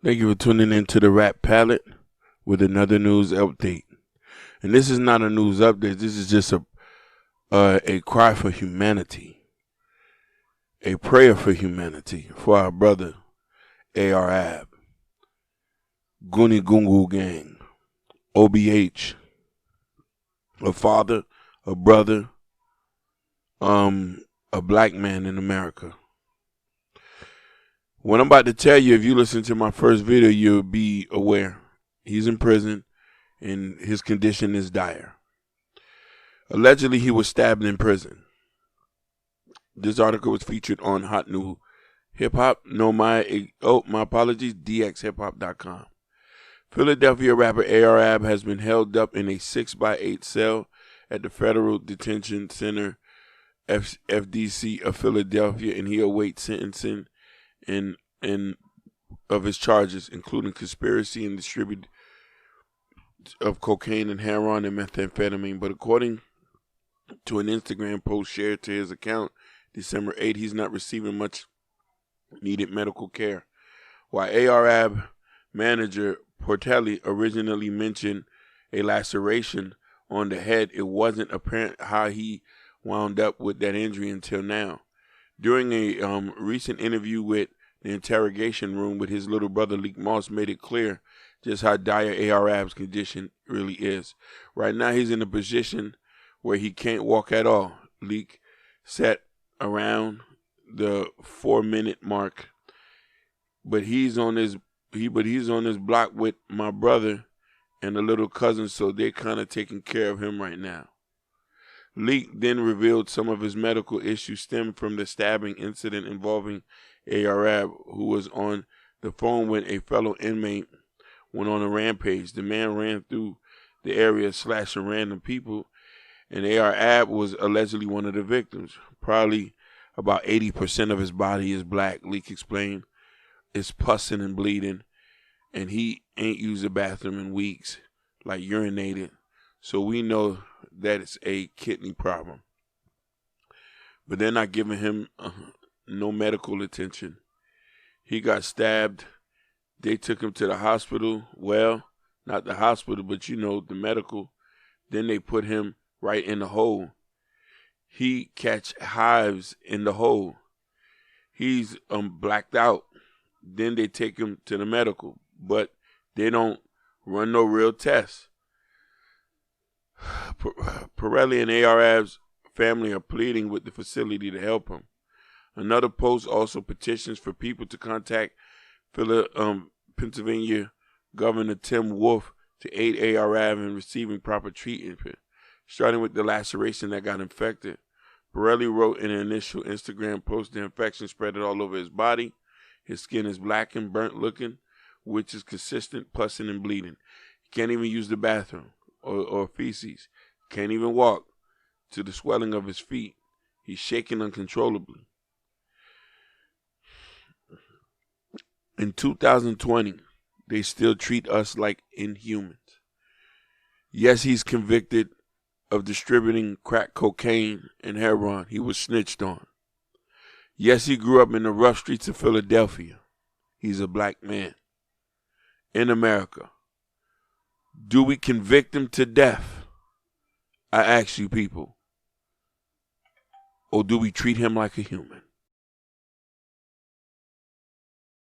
Thank you for tuning in to the Rap Palette with another news update. And this is not a news update. This is just a cry for humanity, a prayer for humanity for our brother AR Goonie Gungu Gang, OBH, a father, a brother, a black man in America. What I'm about to tell you, if you listen to my first video, you'll be aware. He's in prison and his condition is dire. Allegedly, he was stabbed in prison. This article was featured on Hot New Hip Hop. My apologies, dxhiphop.com. Philadelphia rapper AR has been held up in a 6x8 cell at the Federal Detention Center, FDC of Philadelphia, and he awaits sentencing of his charges, including conspiracy and distribution of cocaine and heroin and methamphetamine. But according to an Instagram post shared to his account December 8, he's not receiving much needed medical care. While AR manager Portelli originally mentioned a laceration on the head, it wasn't apparent how he wound up with that injury until now. During a recent interview with the interrogation room with his little brother, Leak Moss made it clear just how dire AR's condition really is. Right now, he's in a position where he can't walk at all. Leak sat around the 4-minute mark, but he's on his block with my brother and a little cousin, so they're kind of taking care of him right now. Leak then revealed some of his medical issues stemmed from the stabbing incident involving AR, who was on the phone when a fellow inmate went on a rampage. The man ran through the area slashing random people, and AR was allegedly one of the victims. Probably about 80% of his body is black, Leak explained. It's pussing and bleeding, and he ain't used a bathroom in weeks, like urinated. So we know that it's a kidney problem. But they're not giving him no medical attention. He got stabbed. They took him to the hospital. Well, not the hospital, but the medical. Then they put him right in the hole. He catch hives in the hole. He's blacked out. Then they take him to the medical, but they don't run no real tests. Pirelli and AR's family are pleading with the facility to help him. Another post also petitions for people to contact Pennsylvania Governor Tim Wolf to aid AR in receiving proper treatment, starting with the laceration that got infected. Pirelli wrote in an initial Instagram post, the infection spread all over his body. His skin is black and burnt looking, which is consistent, pussing and bleeding. He can't even use the bathroom or feces. Can't even walk to the swelling of his feet. He's shaking uncontrollably. In 2020, they still treat us like inhumans. Yes, he's convicted of distributing crack cocaine and heroin. He was snitched on. Yes, he grew up in the rough streets of Philadelphia. He's a black man in America. Do we convict him to death? I ask you people. Or do we treat him like a human?